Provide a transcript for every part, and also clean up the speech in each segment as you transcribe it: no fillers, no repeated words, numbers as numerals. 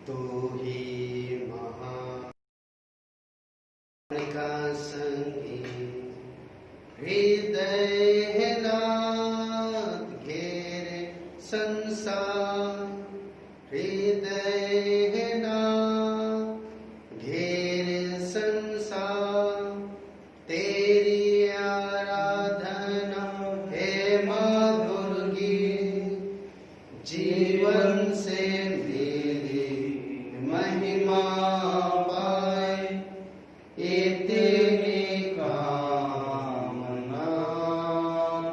तू ही का संगी हृदय है नाथ घेरे संसार हृदय है नाथ घेरे संसार तेरी आराधना है मधुर गीत जीवन से मेरी महिमा पाए ये तेरी कामना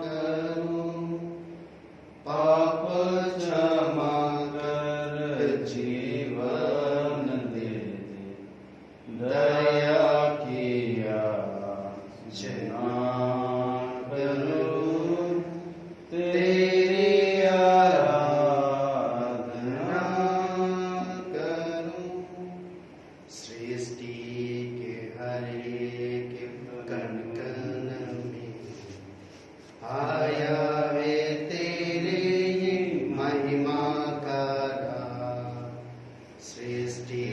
करूं पाप क्षमा कर जीवन दे दया किया जना करूं तेरी आराधना करूं सृष्टि के हर एक कण कण में आया है तेरे महिमा का राग सृष्टि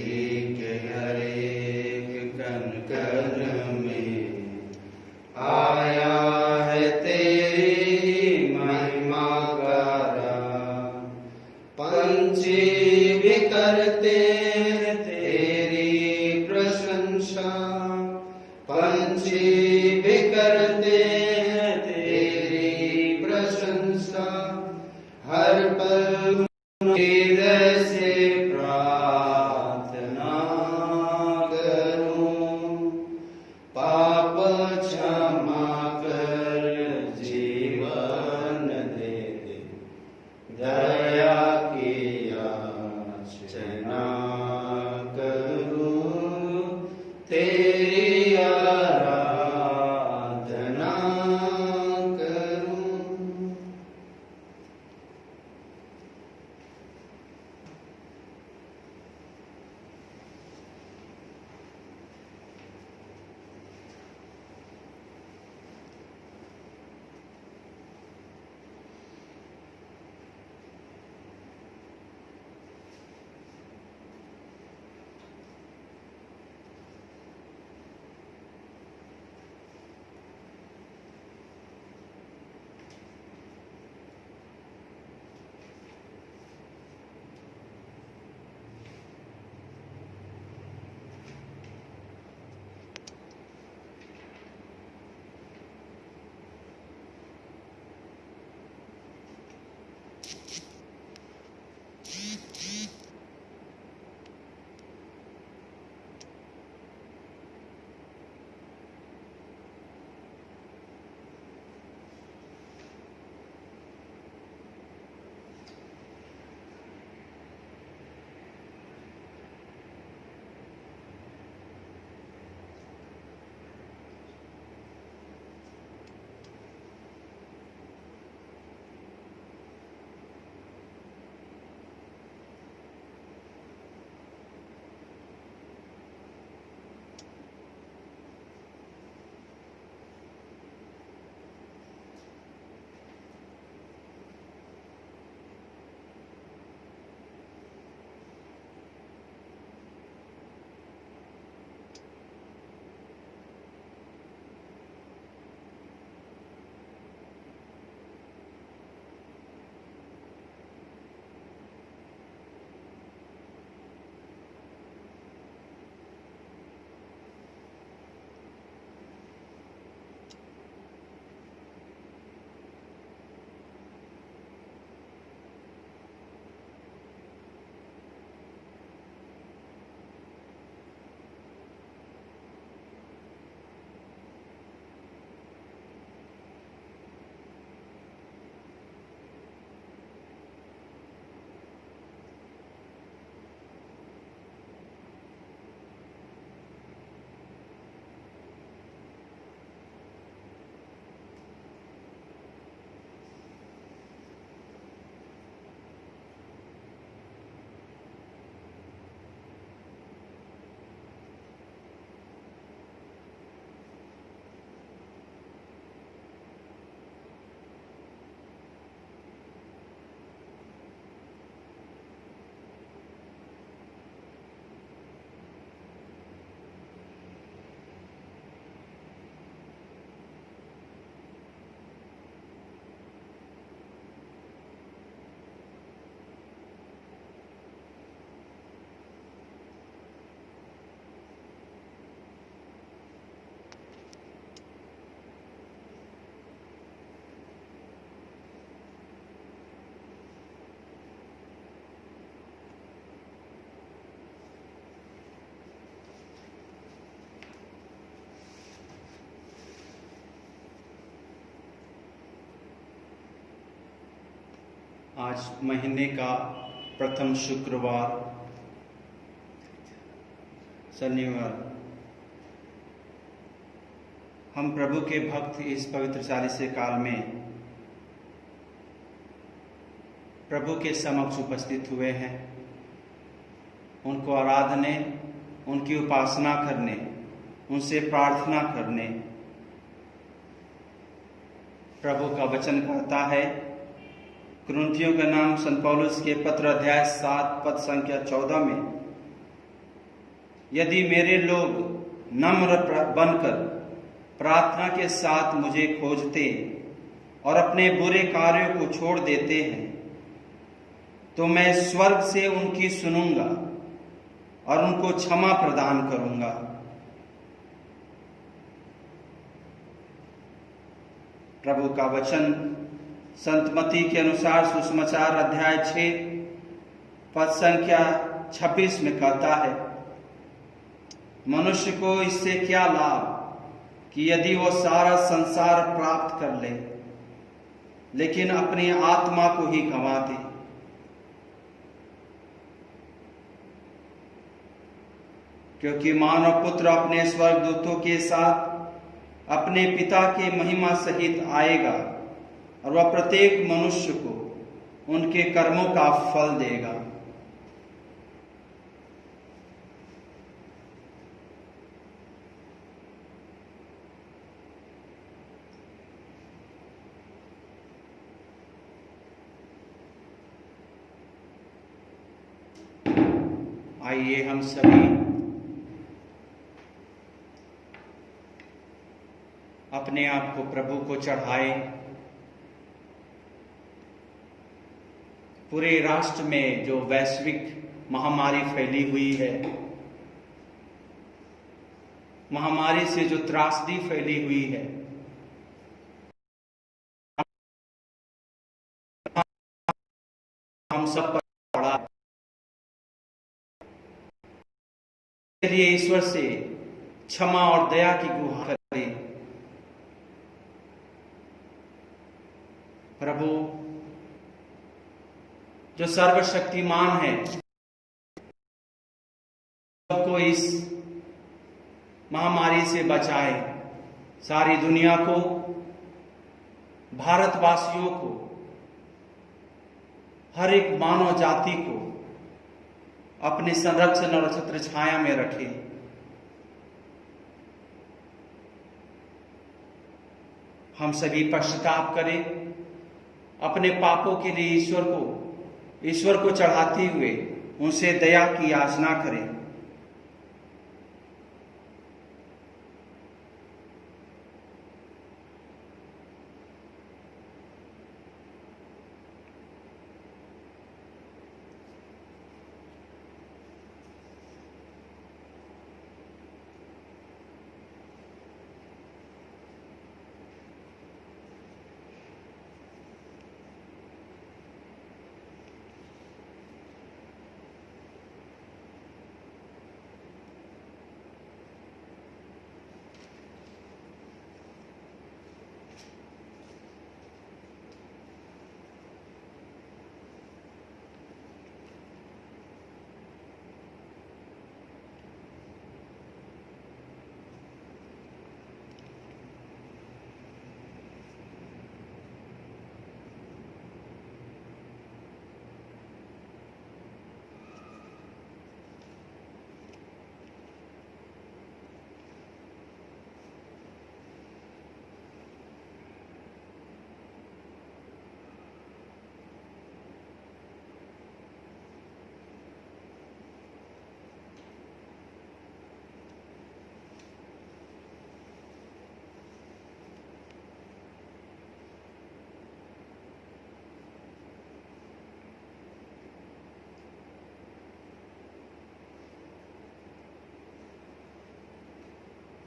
के हर एक कण कण में आया है तेरी महिमा का राग पंछी भी करते हैं तेरी प्रशंसा पंछी भी करते हैं तेरी प्रशंसा हर पल हृदय से प्रार्थना करूं पाप क्षमा कर जीवन दे दया किया जना करूं तेरी आराधना करूं आज महीने का प्रथम शुक्रवार शनिवार हम प्रभु के भक्त इस पवित्र चालीसे काल में प्रभु के समक्ष उपस्थित हुए हैं। उनको आराधने, उनकी उपासना करने, उनसे प्रार्थना करने। प्रभु का वचन कहता है कुरिन्थियों का नाम संत पौलुस के पत्र अध्याय 7 पद संख्या 14 में, यदि मेरे लोग नम्र बनकर प्रार्थना के साथ मुझे खोजते और अपने बुरे कार्यों को छोड़ देते हैं तो मैं स्वर्ग से उनकी सुनूंगा और उनको क्षमा प्रदान करूंगा। प्रभु का वचन संत मत्ती के अनुसार सुसमाचार अध्याय 6 पद संख्या 26 में कहता है, मनुष्य को इससे क्या लाभ कि यदि वो सारा संसार प्राप्त कर ले लेकिन अपनी आत्मा को ही गंवा दे। क्योंकि मानव पुत्र अपने स्वर्गदूतों के साथ अपने पिता के महिमा सहित आएगा और वह प्रत्येक मनुष्य को उनके कर्मों का फल देगा। आइए हम सभी अपने आप को प्रभु को चढ़ाए। पूरे राष्ट्र में जो वैश्विक महामारी फैली हुई है, महामारी से जो त्रासदी फैली हुई है, हम सब पर पड़ा। के लिए ईश्वर से क्षमा और दया की गुहार करें। प्रभु जो सर्वशक्तिमान है, सबको इस महामारी से बचाए। सारी दुनिया को, भारतवासियों को, हर एक मानव जाति को अपने संरक्षण और छत्र छाया में रखे। हम सभी पश्चाताप करें, अपने पापों के लिए ईश्वर को चढ़ाते हुए उनसे दया की याचना करें।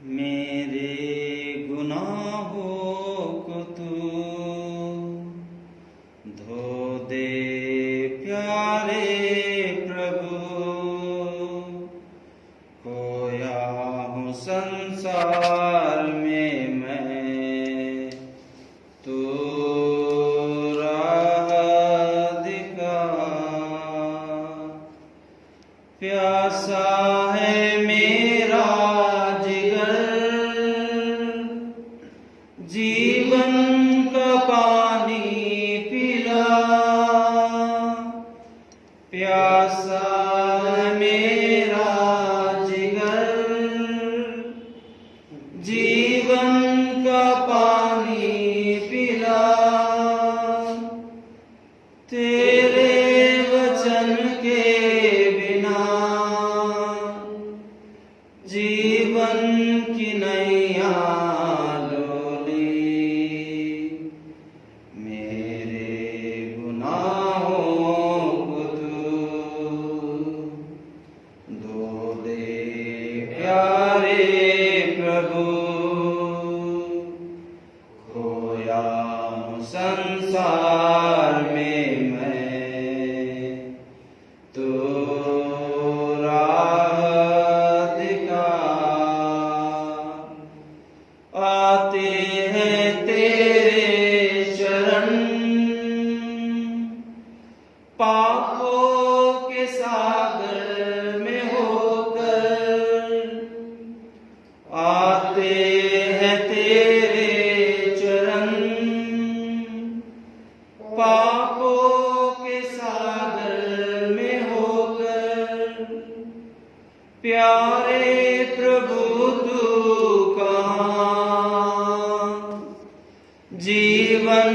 मेरे गुनाहों को तू धो दे प्यारे प्रभु, खोया हूँ संसार में मैं, तू राह जीवन की नैया डोली, मेरे गुनाहों को तू धो दे प्यारे प्रभु। खोया हूँ संसार में मैं, तो राह दिखा। आते हैं तेरे चरण, पापों के सागर में होकर। आते हैं तेरे चरण, पापों के सागर में होकर। प्यारे प्रभु तू कहाँ, जीवन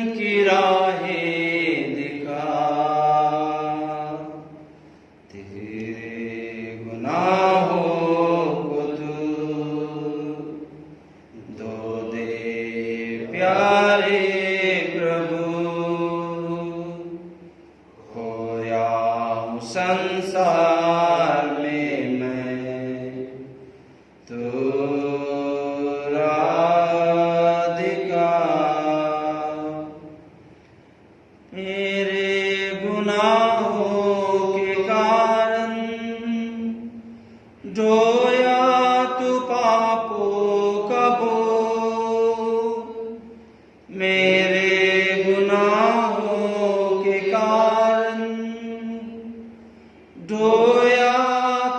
की राहें दिखा। तेरे गुनाहों को तू धो दे प्यारे प्रभु। खोया हूँ संसार में मैं, तो राह दिखा। मेरे गुनाहों के कारण ढोया तू पापों का बोझ। मेरे गुनाहों के कारण ढोया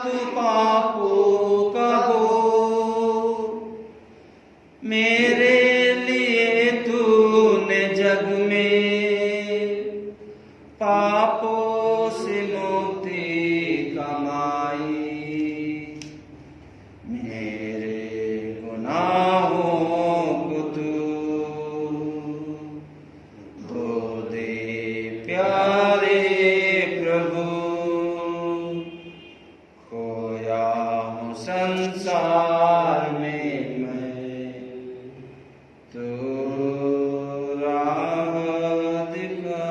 तू पापों का बोझ। मेरे लिए तूने जग में पापों से मुक्ति कमाई। मेरे गुनाहों को तू धो दे प्यारे प्रभु। खोया हूँ संसार में मैं, तो राह दिखा।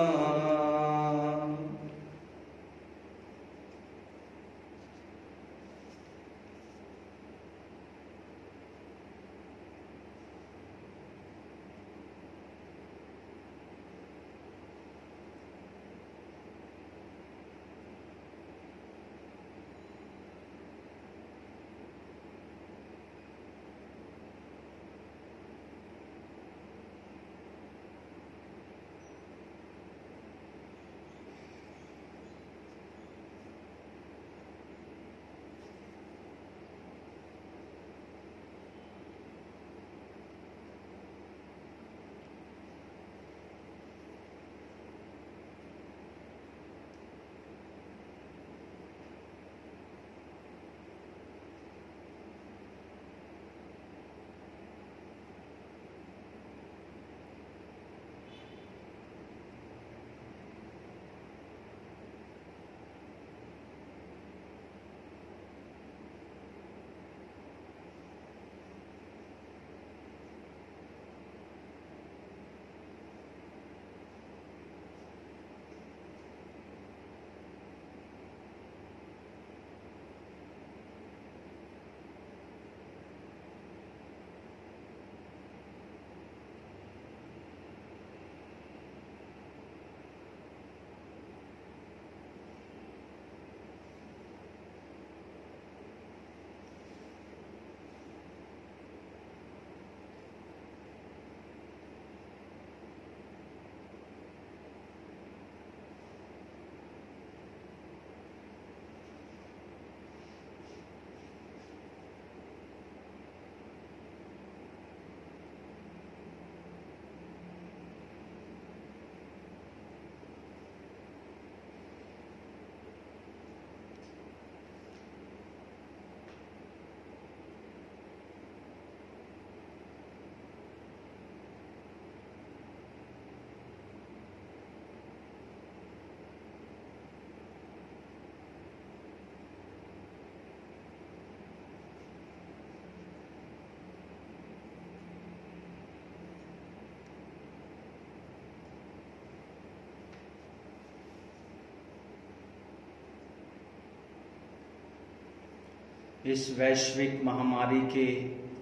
इस वैश्विक महामारी के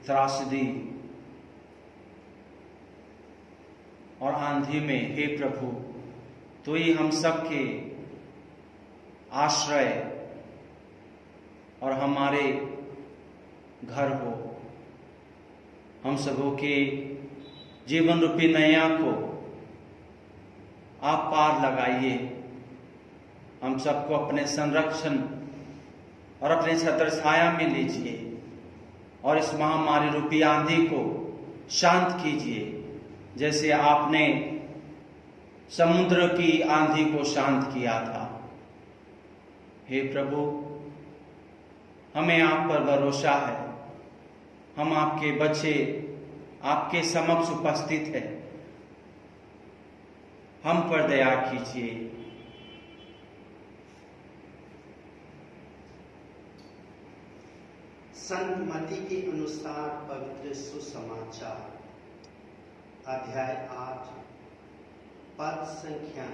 त्रासदी और आंधी में हे प्रभु, तो ही हम सबके आश्रय और हमारे घर हो। हम सबों के जीवन रूपी नैया को आप पार लगाइए। हम सबको अपने संरक्षण और अपने छत्र छाया में लीजिए और इस महामारी रूपी आंधी को शांत कीजिए, जैसे आपने समुद्र की आंधी को शांत किया था। हे प्रभु, हमें आप पर भरोसा है। हम आपके बच्चे आपके समक्ष उपस्थित हैं। हम पर दया कीजिए। संत मत्ती के अनुसार पवित्र सुसमाचार अध्याय 8 पद संख्या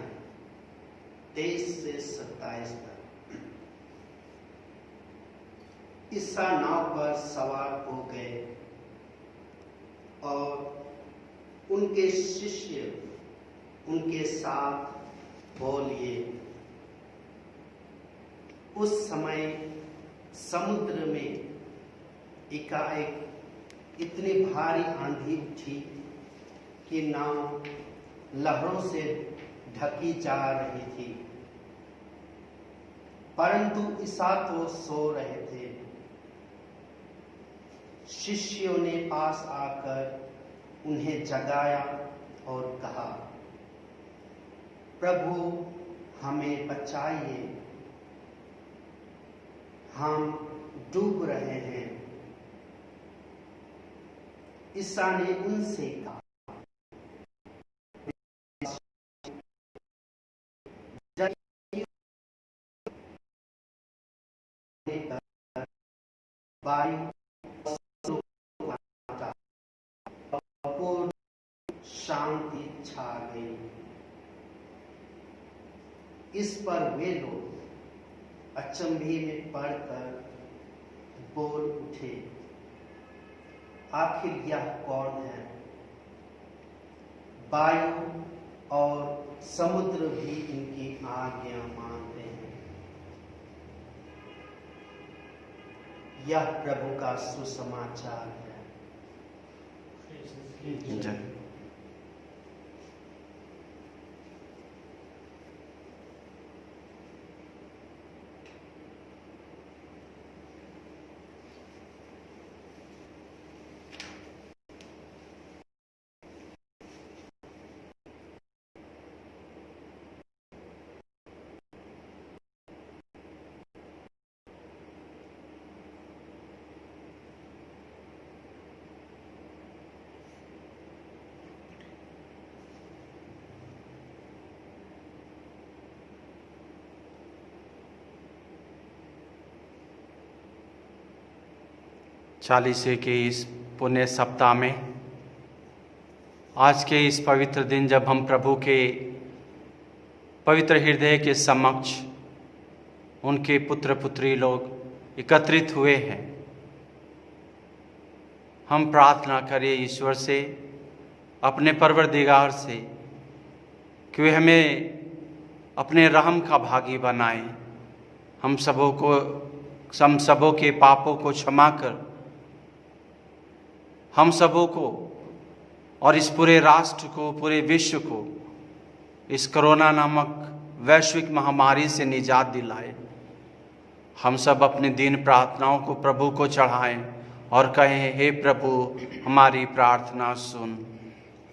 23 से 27 तक। ईसा नाव पर सवार हो गए और उनके शिष्य उनके साथ हो लिए। उस समय समुद्र में एकाएक इतनी भारी आंधी उठी कि नाव लहरों से ढकी जा रही थी, परंतु ईसा तो सो रहे थे। शिष्यों ने पास आकर उन्हें जगाया और कहा, प्रभु हमें बचाइए, हम डूब रहे हैं। ईसा ने उनसे कहा, वायु शांति छा गई। इस पर वे लोग अचंभे में पड़कर बोल उठे, आखिर यह कौन है? वायु और समुद्र भी इनकी आज्ञा मानते हैं। यह प्रभु का सुसमाचार है। जय। चालीसे के इस पुण्य सप्ताह में आज के इस पवित्र दिन, जब हम प्रभु के पवित्र हृदय के समक्ष उनके पुत्र पुत्री लोग एकत्रित हुए हैं, हम प्रार्थना करें ईश्वर से, अपने परवरदिगार से, कि वे हमें अपने रहम का भागी बनाएं। हम सबों के पापों को क्षमा कर हम सबों को और इस पूरे राष्ट्र को, पूरे विश्व को इस कोरोना नामक वैश्विक महामारी से निजात दिलाए। हम सब अपने दीन प्रार्थनाओं को प्रभु को चढ़ाएं और कहें, हे प्रभु हमारी प्रार्थना सुन।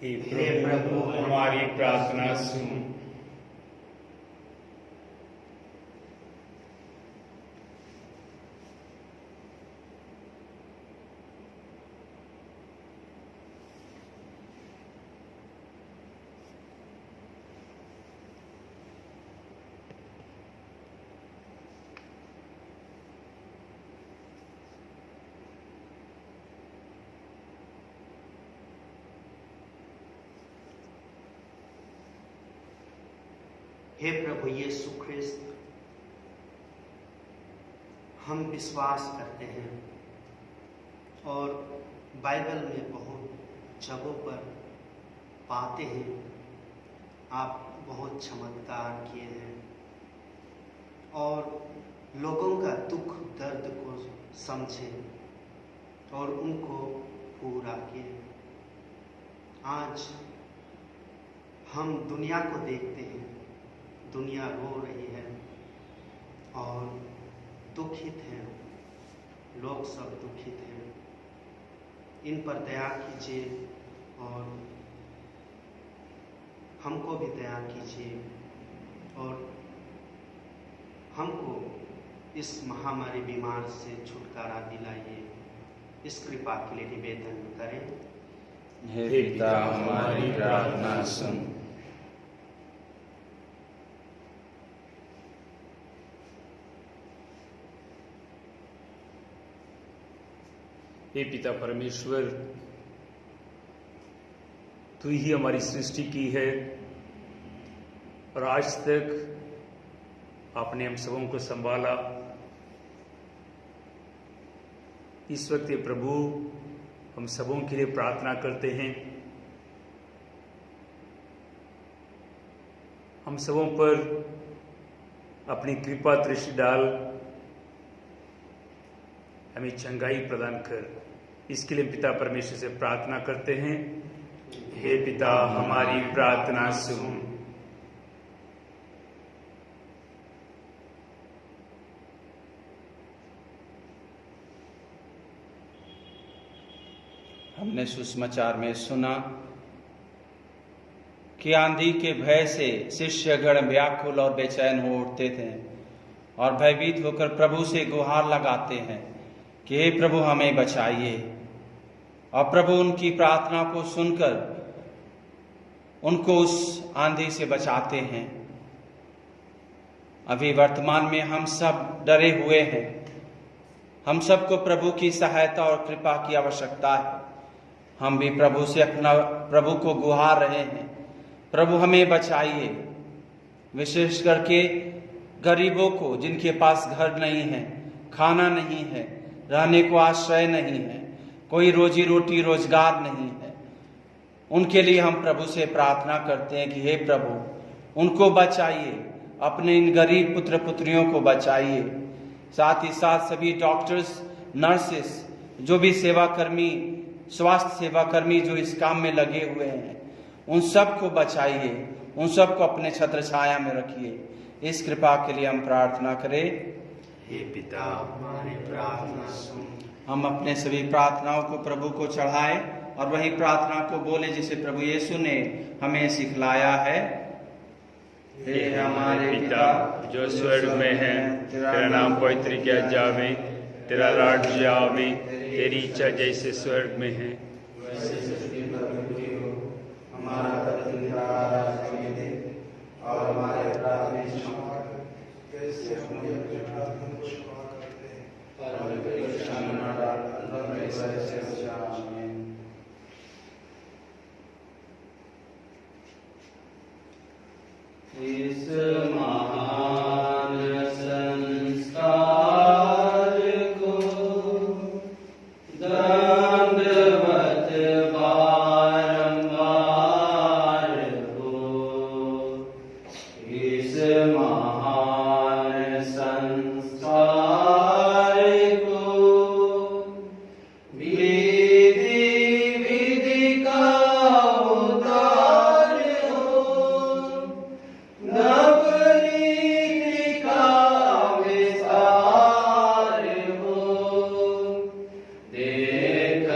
हे प्रभु हमारी प्रार्थना सुन। हे प्रभु यीशु ख्रिस्त, हम विश्वास करते हैं और बाइबल में बहुत जगहों पर पाते हैं आप बहुत चमत्कार किए हैं और लोगों का दुख दर्द को समझे और उनको पूरा किए। आज हम दुनिया को देखते हैं, दुनिया रो रही है और दुखित हैं, लोग सब दुखित हैं। इन पर दया कीजिए और हमको भी दया कीजिए और हमको इस महामारी बीमार से छुटकारा दिलाइए। इस कृपा के लिए निवेदन करें। हे पिता हमारी प्रार्थना सुन। हे पिता परमेश्वर, तू ही हमारी सृष्टि की है और आज तक आपने हम सबों को संभाला। इस वक्त ये प्रभु हम सबों के लिए प्रार्थना करते हैं, हम सबों पर अपनी कृपा दृष्टि डाल, हमें चंगाई प्रदान कर। इसके लिए पिता परमेश्वर से प्रार्थना करते हैं। हे पिता हमारी प्रार्थना सुन। हमने सुसमाचार में सुना कि आंधी के भय से शिष्यगण व्याकुल और बेचैन हो उठते थे और भयभीत होकर प्रभु से गुहार लगाते हैं कि हे प्रभु हमें बचाइए। और प्रभु उनकी प्रार्थना को सुनकर उनको उस आंधी से बचाते हैं। अभी वर्तमान में हम सब डरे हुए हैं, हम सबको प्रभु की सहायता और कृपा की आवश्यकता है। हम भी प्रभु से प्रभु को गुहार रहे हैं, प्रभु हमें बचाइए। विशेष करके गरीबों को, जिनके पास घर नहीं है, खाना नहीं है, रहने को आश्रय नहीं है, कोई रोजी रोटी रोजगार नहीं है, उनके लिए हम प्रभु से प्रार्थना करते हैं कि हे प्रभु उनको बचाइए, अपने इन गरीब पुत्र पुत्रियों को बचाइए। साथ ही साथ सभी डॉक्टर्स, नर्सेस, जो भी सेवाकर्मी, स्वास्थ्य सेवाकर्मी जो इस काम में लगे हुए हैं, उन सब को बचाइए, उन सब को अपने छत्र छाया में रखिए। इस कृपा के लिए हम प्रार्थना करें। हे पिता हमारी प्रार्थना सुन। हम अपने सभी प्रार्थनाओं को प्रभु को चढ़ाएं और वही प्रार्थना को बोले जिसे प्रभु यीशु ने हमें सिखलाया है। हे हमारे पिता जो स्वर्ग में है, तेरा नाम पवित्र किया जावे, तेरा राज्य आवे, तेरी इच्छा जैसे स्वर्ग में है हमारा प्रतिदिन आज हमें दे और हमारे अपराध क्षमा कर, जैसे हम अपने को क्षमा करते हैं, और हमें परीक्षा में न डाल, वरन से बचा। आमीन। इस महान संस्कार को दंडवत बारंबार हो। इस महान संस्कार को विधि विधि का उद्धार हो, नवनीति का विस्तार हो। देख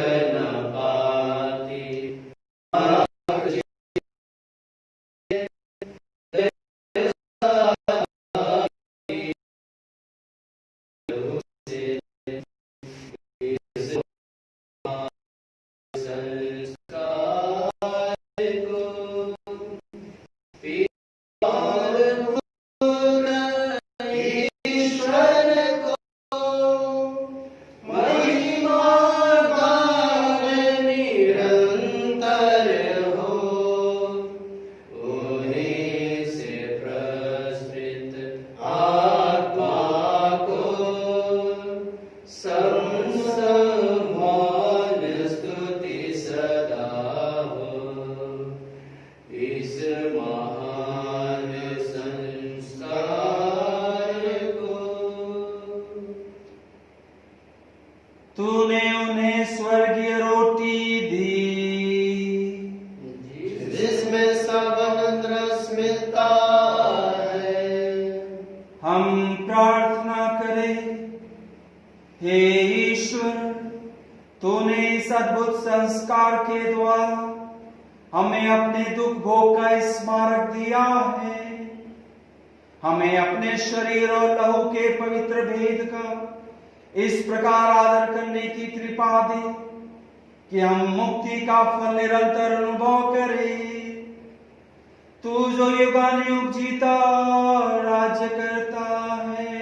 तूने उन्हें स्वर्गीय रोटी दी जिसमें सबंध रस मिलता है। हम प्रार्थना करें। हे ईश्वर, तूने इस अद्भुत संस्कार के द्वारा हमें अपने दुख भोग का स्मारक दिया है। हमें अपने शरीर और लहू के पवित्र भेद का इस प्रकार आदर करने की कृपा दे कि हम मुक्ति का फल निरंतर अनुभव करें। तू जो युगानुयुग जीता राज्य करता है।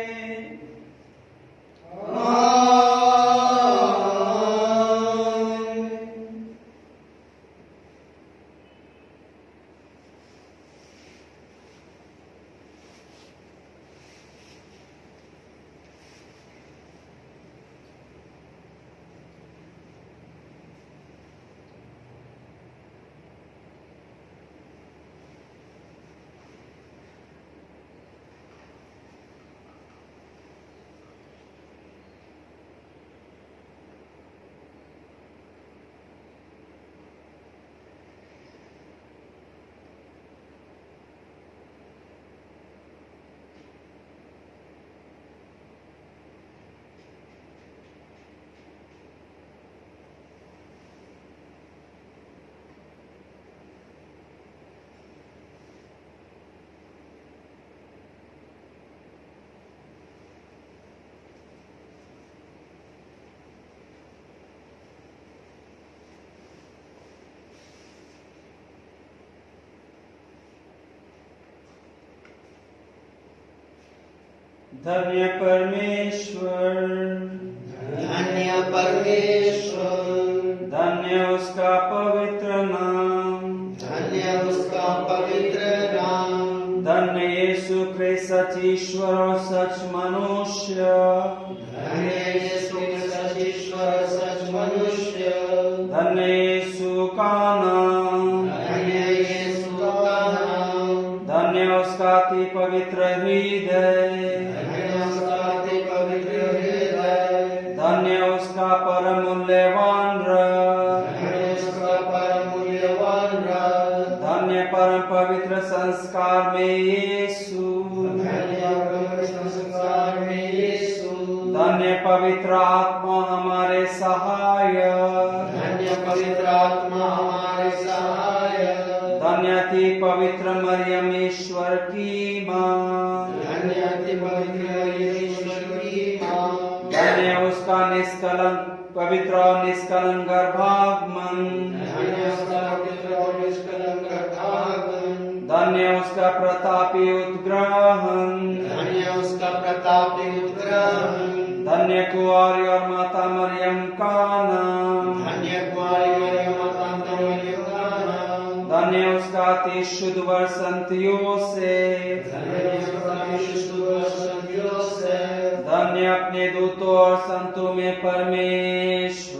धन्य परमेश्वर, धन्य परमेश्वर, धन्य उसका पवित्र नाम, धन्य उसका पवित्र नाम, धन्य यीशु ख्रिस्त सच ईश्वर और सच मनुष्य, धन्य यीशु सच ईश्वर सच मनुष्य, धन्य यीशु का नाम, धन्य यीशु का नाम, धन्य उसका अति पवित्र हृदय, धन्य उसका परम मूल्यवान रक्त, धन्य परम पवित्र संस्कार में यीशु, धन्य पवित्र आत्मा हमारे सहायक, धन्य पवित्र आत्मा हमारे सहायक, धन्य अति पवित्र मरियम ईश्वर की माँ, धन्य अति पवित्र ईश्वर की माँ, धन्य उसका निष्कलंक पवित्र और निष्कलंक गर्भागमन, धन्य उसका पवित्र और निष्कलंक गर्भागमन, धन्य उसका प्रतापी उद्ग्रहण, धन्य उसका प्रतापी उद्ग्रहण, धन्य कुंवारी और माता मरियम का नाम, धन्य कुंवारी मरियम माता मरियम का नाम, धन्य उसका अति शुद्ध वर संत योसेफ, धन्य उसका विशुद्ध वर संत योसेफ, धन्य अपने दूतों और संतों में परमेश्वर,